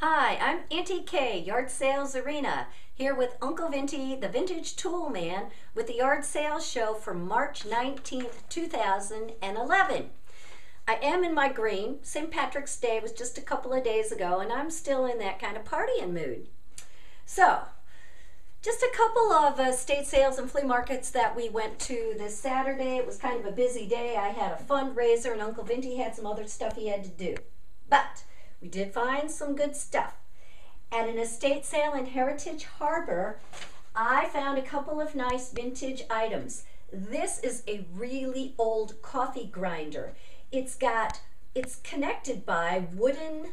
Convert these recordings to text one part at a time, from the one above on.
Hi, I'm Auntie K, Yard Sales Arena, here with Uncle Vintie, the Vintage Tool Man, with the Yard Sales Show for March 19th, 2011. I am in my green. St. Patrick's Day was just a couple of days ago, and I'm still in that kind of partying mood. So, just a couple of estate sales and flea markets that we went to this Saturday. It was kind of a busy day. I had a fundraiser, and Uncle Vintie had some other stuff he had to do. But we did find some good stuff. At an estate sale in Heritage Harbor, I found a couple of nice vintage items. This is a really old coffee grinder. It's connected by wooden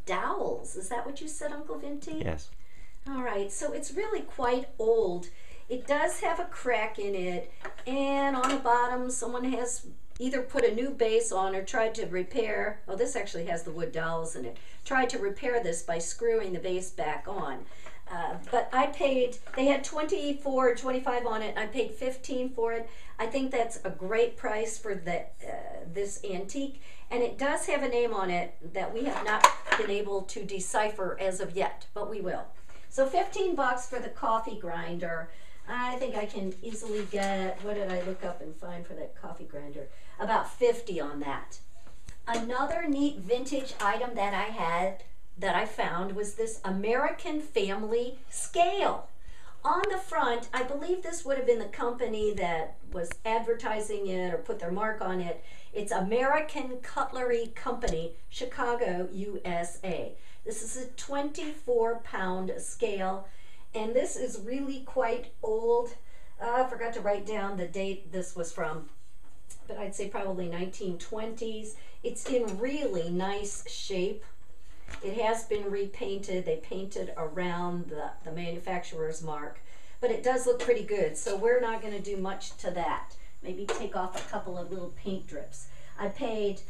dowels. Is that what you said, Uncle Vintie? Yes. All right, so it's really quite old. It does have a crack in it, and on the bottom someone has either put a new base on or tried to repair. Oh, this actually has the wood dowels in it. Tried to repair this by screwing the base back on. But I paid, they had 24, 25 on it. I paid 15 for it. I think that's a great price for this antique. And it does have a name on it that we have not been able to decipher as of yet, but we will. So 15 bucks for the coffee grinder. I think I can easily get, what did I look up and find for that coffee grinder? About 50 on that. Another neat vintage item that I found was this American Family scale. On the front, I believe this would have been the company that was advertising it or put their mark on it. It's American Cutlery Company, Chicago, USA. This is a 24-pound scale, and this is really quite old. I forgot to write down the date this was from, but I'd say probably 1920s. It's in really nice shape. It has been repainted. They painted around the manufacturer's mark, but it does look pretty good, so we're not going to do much to that. Maybe take off a couple of little paint drips. I paid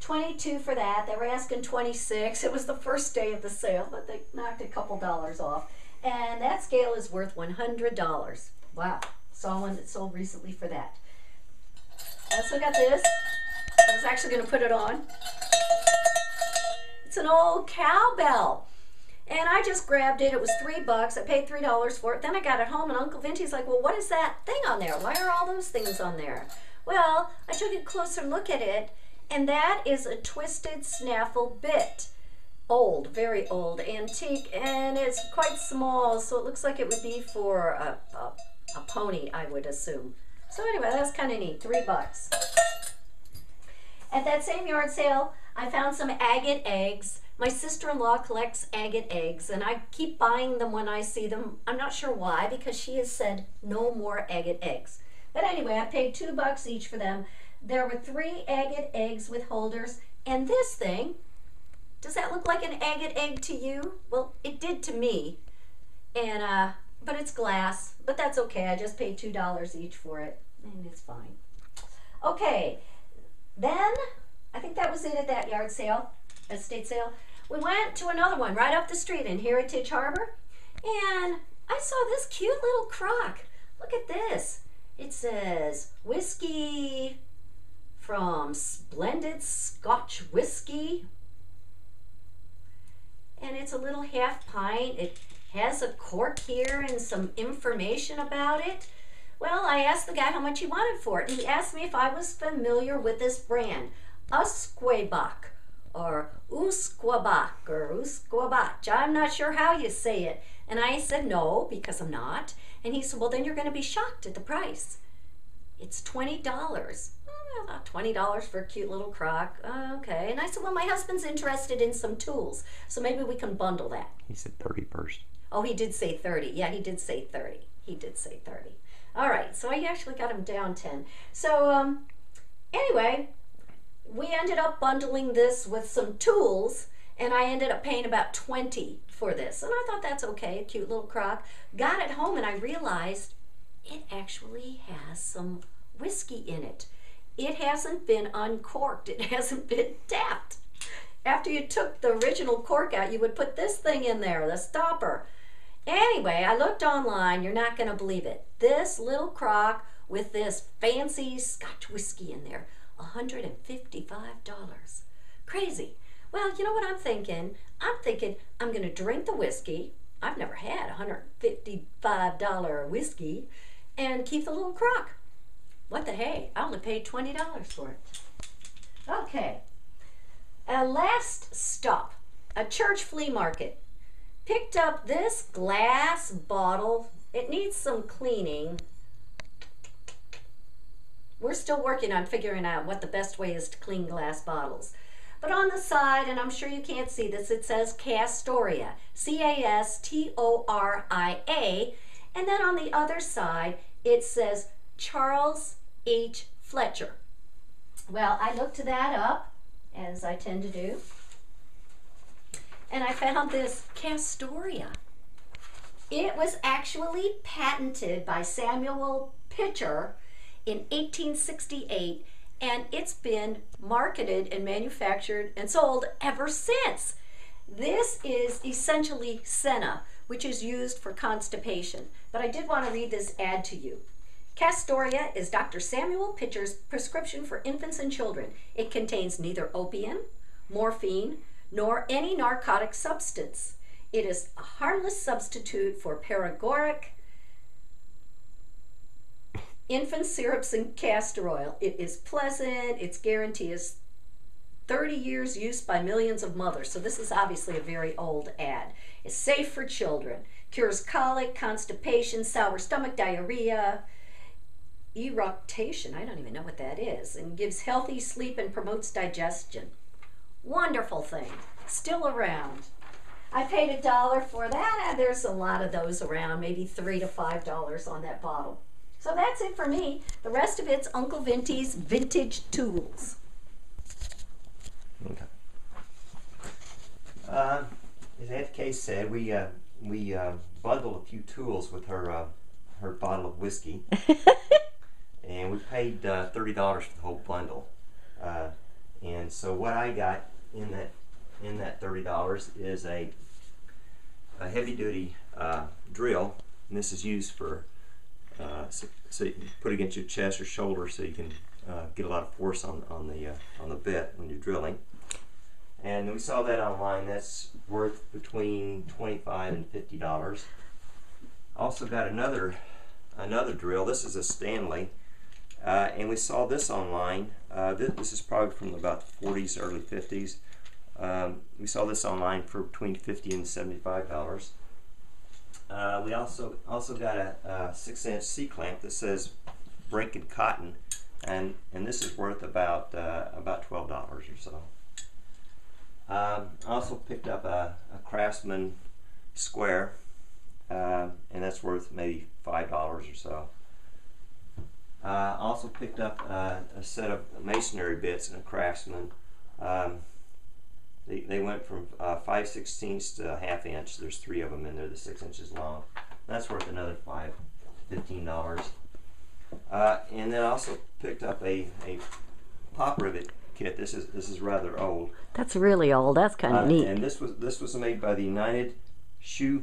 22 for that. They were asking 26. It was the first day of the sale, but they knocked a couple dollars off. And that scale is worth $100. Wow. Saw one that sold recently for that. I also got this. I was actually going to put it on. It's an old cowbell. And I just grabbed it. It was 3 bucks. I paid $3 for it. Then I got it home, and Uncle Vintie's like, well, what is that thing on there? Why are all those things on there? Well, I took a closer look at it, and that is a twisted snaffle bit. Old, very old, antique, and it's quite small, so it looks like it would be for a pony, I would assume. So anyway, that's kind of neat, 3 bucks. At that same yard sale, I found some agate eggs. My sister-in-law collects agate eggs, and I keep buying them when I see them. I'm not sure why, because she has said no more agate eggs. But anyway, I paid 2 bucks each for them. There were 3 agate eggs with holders, and this thing, does that look like an agate egg to you? Well, it did to me, and but it's glass, but that's okay. I just paid $2 each for it, and it's fine. Okay, then I think that was it at that yard sale, estate sale. We went to another one right up the street in Heritage Harbor, and I saw this cute little crock. Look at this. It says whiskey from Splendid Scotch Whiskey, and it's a little half pint. It has a cork here and some information about it. Well, I asked the guy how much he wanted for it, and he asked me if I was familiar with this brand, Usquaebach or Usquaebach or Usquaebach. I'm not sure how you say it. And I said no, because I'm not. And he said, well, then you're going to be shocked at the price. It's $20. About $20 for a cute little crock. Okay. And I said, well, my husband's interested in some tools, so maybe we can bundle that. He said 30 first. Oh, he did say 30. Yeah, he did say 30. He did say 30. All right, so I actually got him down 10. So anyway, we ended up bundling this with some tools, and I ended up paying about 20 for this. And I thought that's okay, a cute little crock. Got it home, and I realized it actually has some whiskey in it. It hasn't been uncorked. It hasn't been tapped. After you took the original cork out, you would put this thing in there, the stopper. Anyway, I looked online. You're not going to believe it. This little crock with this fancy Scotch whiskey in there, $155. Crazy. Well, you know what I'm thinking? I'm thinking I'm going to drink the whiskey. I've never had $155 whiskey, and keep the little crock. What the hey? I only paid $20 for it. Okay. Last stop, a church flea market. Picked up this glass bottle. It needs some cleaning. We're still working on figuring out what the best way is to clean glass bottles. But on the side, and I'm sure you can't see this, it says Castoria, Castoria, and then on the other side, it says Charles H. Fletcher. Well, I looked that up, as I tend to do, and I found this Castoria. It was actually patented by Samuel Pitcher in 1868, and it's been marketed and manufactured and sold ever since. This is essentially senna, which is used for constipation. But I did want to read this ad to you. Castoria is Dr. Samuel Pitcher's prescription for infants and children. It contains neither opium, morphine, nor any narcotic substance. It is a harmless substitute for paregoric, infant syrups, and castor oil. It is pleasant. Its guarantee is 30 years use by millions of mothers. So this is obviously a very old ad. It's safe for children. Cures colic, constipation, sour stomach, diarrhea, eructation. I don't even know what that is. And gives healthy sleep and promotes digestion. Wonderful thing. Still around. I paid $1 for that, and there's a lot of those around, maybe $3 to $5 on that bottle. So that's it for me. The rest of it's Uncle Vintie's vintage tools. Okay. As Case said, we bundled a few tools with her bottle of whiskey, and we paid $30 for the whole bundle. And so what I got in that $30 is a heavy duty drill, and this is used for so you can put it against your chest or shoulder, so you can get a lot of force on the bit when you're drilling. And we saw that online. That's worth between $25 and $50. Also got another drill. This is a Stanley, and we saw this online. This is probably from about the 40s, early 50s. We saw this online for between $50 and $75. We also got a 6-inch C-clamp that says Brink Cotton, and this is worth about $12 or so. I also picked up a Craftsman square, and that's worth maybe $5 or so. I also picked up a set of masonry bits in a Craftsman. They went from 5/16 to a 1/2 inch. There's 3 of them in there, the 6 inches long. That's worth another $15. And then I also picked up a pop rivet kit. This is rather old. That's really old. That's kind of neat. And this was made by the United Shoe